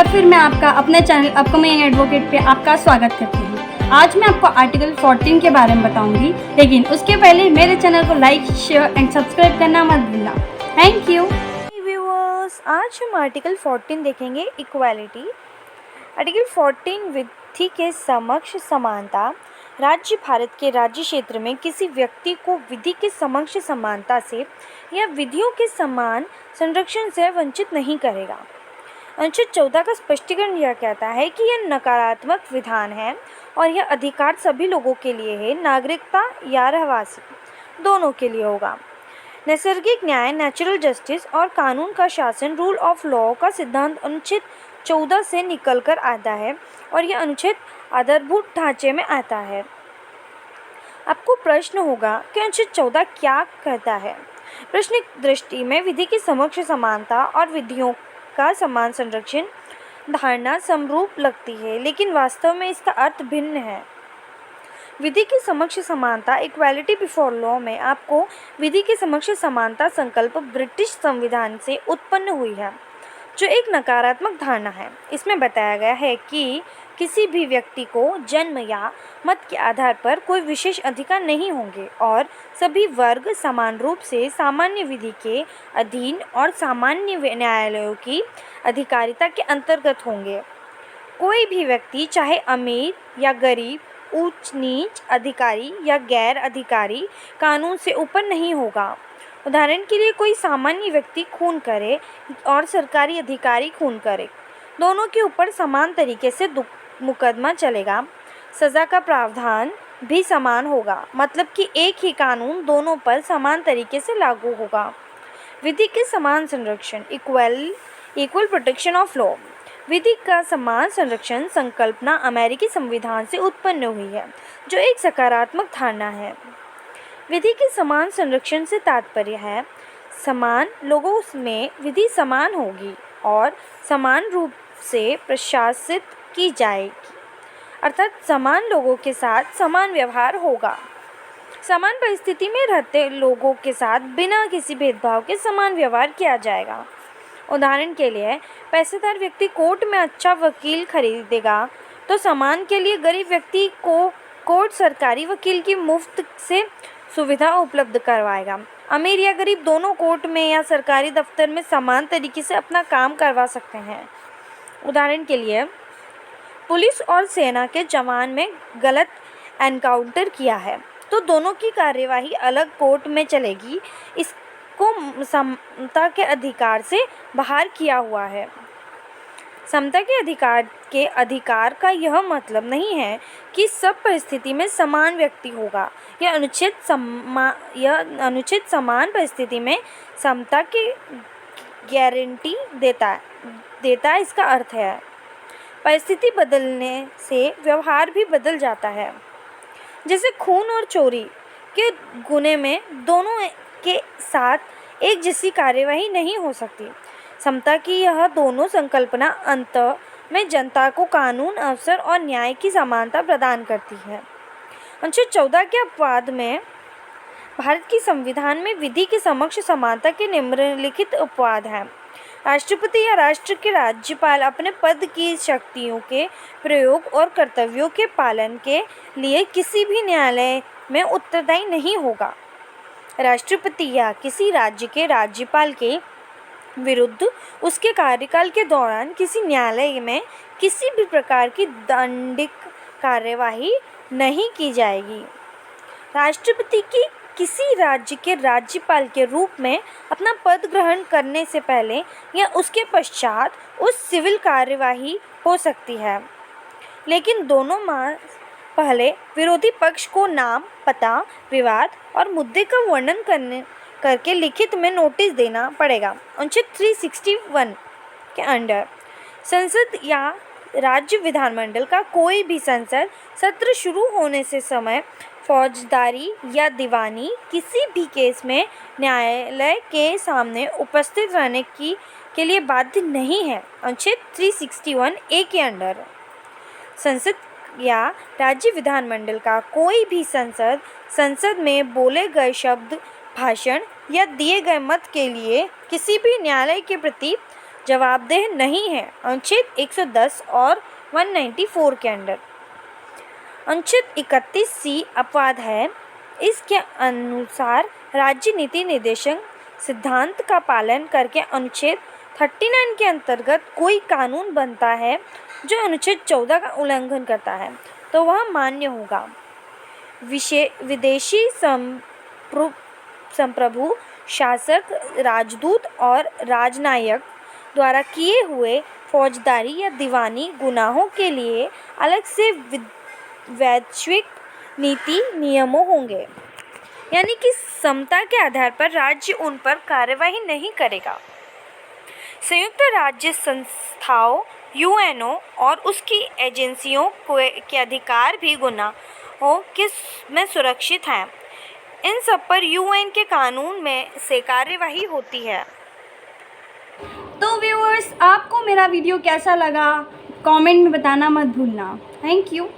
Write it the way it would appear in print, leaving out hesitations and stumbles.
बार फिर मैं आपका अपने चैनल अपकमिंग एडवोकेट पे आपका स्वागत करती हूँ। आज मैं आपको आर्टिकल 14 के बारे में बताऊंगी, लेकिन उसके पहले मेरे चैनल को लाइक, शेयर एंड सब्सक्राइब करना मत भूलना। Thank you. व्यूअर्स, आज हम आर्टिकल 14 देखेंगे, इक्वालिटी। आर्टिकल 14 विधि के समक्ष समानता। राज्य भारत के राज्य क्षेत्र में किसी व्यक्ति को विधि के समक्ष समानता से या विधियों के समान संरक्षण से वंचित नहीं करेगा। अनुच्छेद 14 का स्पष्टीकरण यह कहता है कि यह नकारात्मक विधान है और यह अधिकार सभी लोगों के लिए है, नागरिकता या रहवासी दोनों के लिए होगा। नैसर्गिक न्याय, नेचुरल जस्टिस और कानून का शासन, रूल ऑफ लॉ का सिद्धांत अनुच्छेद 14 से निकलकर आता है और यह अनुच्छेद आधारभूत ढांचे में आता है। आपको प्रश्न होगा कि अनुच्छेद 14 क्या कहता है। प्रश्न दृष्टि में विधि की समक्ष समानता और विधियों का समान संरक्षण धारणा समरूप लगती है, लेकिन वास्तव में इसका अर्थ भिन्न है। विधि की समक्ष समानता, इक्वालिटी बिफोर लॉ में आपको विधि की समक्ष समानता संकल्प ब्रिटिश संविधान से उत्पन्न हुई है, जो एक नकारात्मक धारणा है। इसमें बताया गया है कि किसी भी व्यक्ति को जन्म या मत के आधार पर कोई विशेष अधिकार नहीं होंगे और सभी वर्ग समान रूप से सामान्य विधि के अधीन और सामान्य न्यायालयों की अधिकारिता के अंतर्गत होंगे। कोई भी व्यक्ति, चाहे अमीर या गरीब, उच्च नीच, अधिकारी या गैर अधिकारी, कानून से ऊपर नहीं होगा। उदाहरण के लिए, कोई सामान्य व्यक्ति खून करे और सरकारी अधिकारी खून करे, दोनों के ऊपर समान तरीके से मुकदमा चलेगा। सज़ा का प्रावधान भी समान होगा, मतलब कि एक ही कानून दोनों पर समान तरीके से लागू होगा। विधि के समान संरक्षण, इक्वल प्रोटेक्शन ऑफ लॉ। विधि का समान संरक्षण संकल्पना अमेरिकी संविधान से उत्पन्न हुई है, जो एक सकारात्मक धारणा है। विधि के समान संरक्षण से तात्पर्य है समान लोगों में विधि समान होगी और समान रूप से प्रशासित की जाएगी, अर्थात समान लोगों के साथ समान व्यवहार होगा। समान परिस्थिति में रहते लोगों के साथ बिना किसी भेदभाव के समान व्यवहार किया जाएगा। उदाहरण के लिए, पैसेदार व्यक्ति कोर्ट में अच्छा वकील खरीदेगा तो सम्मान के लिए गरीब व्यक्ति को कोर्ट सरकारी वकील की मुफ्त से सुविधा उपलब्ध करवाएगा। अमीर या गरीब दोनों कोर्ट में या सरकारी दफ्तर में समान तरीके से अपना काम करवा सकते हैं। उदाहरण के लिए, पुलिस और सेना के जवान में गलत एनकाउंटर किया है तो दोनों की कार्यवाही अलग कोर्ट में चलेगी। इसको समता के अधिकार से बाहर किया हुआ है। समता के अधिकार का यह मतलब नहीं है कि सब परिस्थिति में समान व्यक्ति होगा। यह अनुचित समान परिस्थिति में समता की गारंटी देता है। इसका अर्थ है परिस्थिति बदलने से व्यवहार भी बदल जाता है। जैसे खून और चोरी के गुने में दोनों के साथ एक जैसी कार्यवाही नहीं हो सकती। समता की यह दोनों संकल्पना अंत में जनता को कानून, अवसर और न्याय की समानता प्रदान करती है। अनुच्छेद 14 के अपवाद में भारत की संविधान में विधि के समक्ष समानता के निम्नलिखित अपवाद हैं। राष्ट्रपति या राष्ट्र के राज्यपाल अपने पद की शक्तियों के प्रयोग और कर्तव्यों के पालन के लिए किसी भी न्यायालय में उत्तरदायी नहीं होगा। राष्ट्रपति या किसी राज्य के राज्यपाल के विरुद्ध उसके कार्यकाल के दौरान किसी न्यायालय में किसी भी प्रकार की दंडिक कार्यवाही नहीं की जाएगी। राष्ट्रपति की किसी राज्य के राज्यपाल के रूप में अपना पद ग्रहण करने से पहले या उसके पश्चात उस सिविल कार्यवाही हो सकती है, लेकिन दोनों माह पहले विरोधी पक्ष को नाम, पता, विवाद और मुद्दे का वर्णन करके लिखित में नोटिस देना पड़ेगा। अनुच्छेद 361 के अंडर संसद या राज्य विधानमंडल का कोई भी संसद सत्र शुरू होने से समय फौजदारी या दीवानी किसी भी केस में न्यायालय के सामने उपस्थित रहने के लिए बाध्य नहीं है। अनुच्छेद 361 ए के अंडर संसद या राज्य विधानमंडल का कोई भी संसद में बोले गए शब्द, भाषण या दिए गए मत के लिए किसी भी न्यायालय के प्रति जवाबदेह नहीं है, अनुच्छेद 110 और 194 के अंडर। अनुच्छेद 31C अपवाद है। इसके अनुसार राज्य नीति निर्देशन सिद्धांत का पालन करके अनुच्छेद 39 के अंतर्गत कोई कानून बनता है जो अनुच्छेद 14 का उल्लंघन करता है तो वह मान्य होगा। विदेशी संप्रभु, शासक, राजदूत और राजनायक द्वारा किए हुए फौजदारी या दीवानी गुनाहों के लिए अलग से वैश्विक नीति नियमों होंगे, यानी कि समता के आधार पर राज्य उन पर कार्यवाही नहीं करेगा। संयुक्त राज्य संस्थाओं, यूएनओ और उसकी एजेंसियों के अधिकार भी गुनाहों में सुरक्षित हैं। इन सब पर यूएन के कानून में से कार्यवाही होती है। तो व्यूअर्स, आपको मेरा वीडियो कैसा लगा कमेंट में बताना मत भूलना। Thank you.